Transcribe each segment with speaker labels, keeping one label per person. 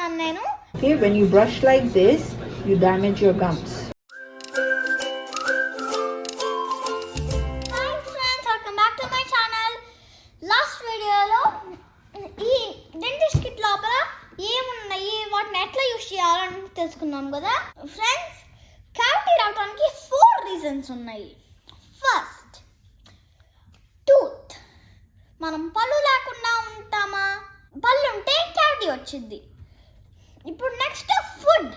Speaker 1: ఉంచుకుంటున్నాను నేను.
Speaker 2: Okay, when you brush like this, you damage your gums.
Speaker 1: Hi friends, welcome back to my channel. Last videoలో ఈ dentist kit లోపల ఏమున్నాయి, వాటిని ఎట్లా use చేయాలని తెలుసుకున్నాం కదా ఫ్రెండ్స్. క్యావిటీ రావడానికి 4 రీజన్స్ ఉన్నాయి. First, tooth. మనం పళ్ళు లేకుండా ఉంటామా, పళ్ళు ఉంటే క్యావిటీ వచ్చింది. ఇప్పుడు నెక్స్ట్, ఫుడ్.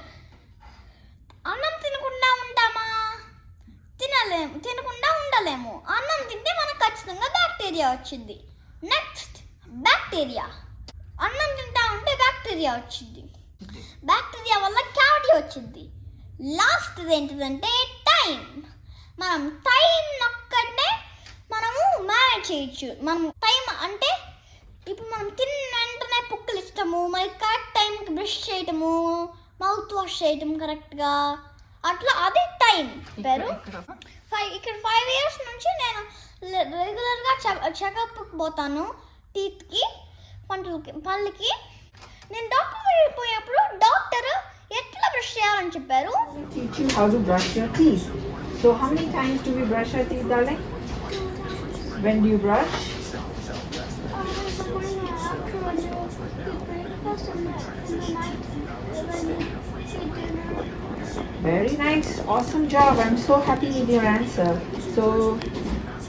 Speaker 1: అన్నం తినకుండా ఉంటామా, తినకుండా ఉండలేము. అన్నం తింటే మనకు ఖచ్చితంగా బ్యాక్టీరియా వచ్చింది. Next, bacteria. అన్నం తింటా ఉంటే బ్యాక్టీరియా వచ్చింది, బ్యాక్టీరియా వల్ల క్యావిటీ వచ్చింది. లాస్ట్ ఏంటిదంటే టైం. మనం టైం ఒక్కటే మనము మేనేజ్ చేయొచ్చు. మనం టైం అంటే ఇప్పుడు మనం తిన్న వెంటనే పుక్కలు ఇష్టము, మరి కరెక్ట్ టైంకి బ్రష్ చేయటము, మౌత్ వాష్ చేయటం కరెక్ట్గా, అట్లా అది టైం పేరు. ఇక్కడ 5 years నుంచి నేను రెగ్యులర్గా చెకప్కి పోతాను. టీత్కి, పళ్ళకి. నేను డాక్టర్ పోయినప్పుడు డాక్టర్ ఎట్లా బ్రష్ చేయాలని చెప్పారు.
Speaker 2: Teach you how to brush your teeth. So how many times do we brush our teeth, darling? When do you brush? Very nice, awesome job. I'm so happy with your answer. So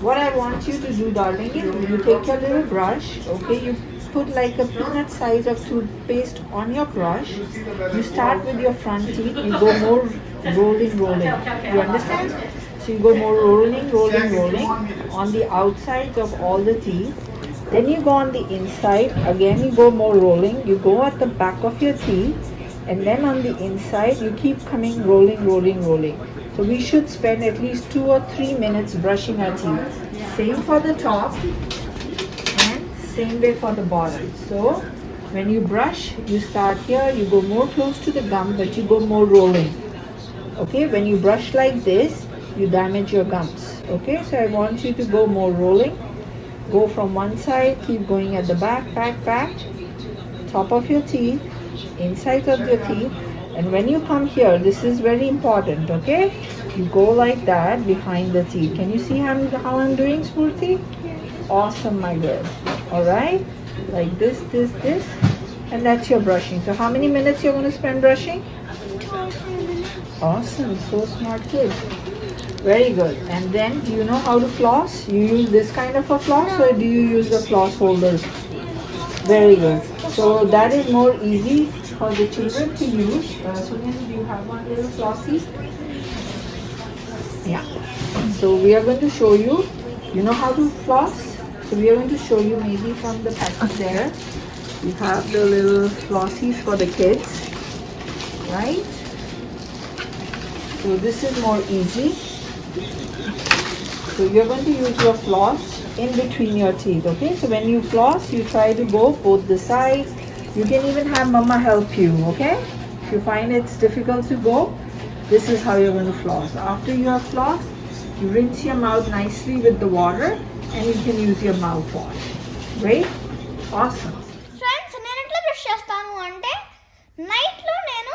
Speaker 2: what I want you to do, darling, is you take your little brush, okay, you put like a peanut size of toothpaste on your brush. You start with your front teeth, you go more rolling. You understand? So you go more rolling on the outsides of all the teeth. Then you go on the inside, again you go more rolling, you go at the back of your teeth, and then on the inside you keep coming rolling. So we should spend at least 2 or 3 minutes brushing our teeth. Same for the top and same way for the bottom. So when you brush, you start here, you go more close to the gum, but you go more rolling. Okay, when you brush like this, you damage your gums. Okay, so I want you to go more rolling. Go from one side, keep going at the back, top of your teeth, inside of your teeth, and when you come here, this is very important, okay? You go like that behind the teeth. Can you see how I'm doing, Spoorthi? Awesome, my girl. Alright? Like this, and that's your brushing. So how many minutes you're going to spend brushing? Awesome, so smart kid. Very good. And then, do you know how to floss? You use this kind of a floss, or do you use the floss holder? Very good. So that is more easy for the children to use. So then, do you have one little flossy? Yeah. So we are going to show you. You know how to floss? So we are going to show you maybe from the package there. You have the little flossies for the kids, right? So this is more easy. So you're going to use your floss in between your teeth, okay? So when you floss, you try to go both the sides. You can even have mama help you, okay? If you find it's difficult to go, this is how you're going to floss. After you have flossed, you rinse your mouth nicely with the water, and you can use your mouthwash. Great? Awesome.
Speaker 1: Friends, నేను ఎట్లా brush చేస్తాను అంటే నైట్లో నేను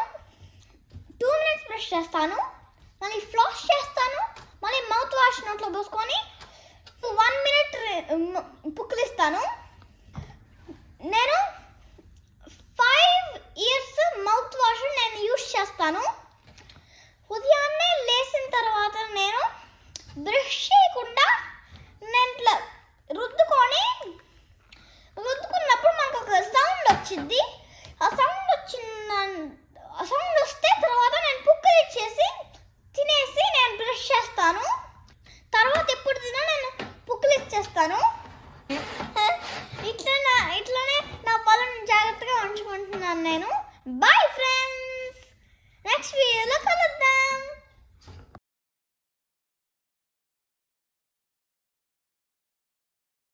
Speaker 1: 2 minutes brush చేస్తాను, మళ్ళీ floss చేస్తాను, మళ్ళీ మౌత్ వాష్ నోట్లో పోసుకొని 1 minute పుక్కిలిస్తాను. నేను 5 years మౌత్ వాష్ నేను యూస్ చేస్తాను. ఉదయాన్నే లేచిన తర్వాత నేను బ్రష్ చేయకుండా నేను ఇట్లా రుద్దుకున్నప్పుడు మనకు ఒక సౌండ్ వచ్చింది. ఆ సౌండ్ వస్తే తర్వాత నేను పుక్కిలిచ్చేసి తినేసి నేను బ్రష్ చేస్తాను. తర్వాత ఎప్పుడు తిన్నా నేను పుక్కిలిచ్చేస్తాను. ఇట్లనే నా పళ్ళను జాగ్రత్తగా ఉంచుకుంటున్నాను నేను. బాయ్.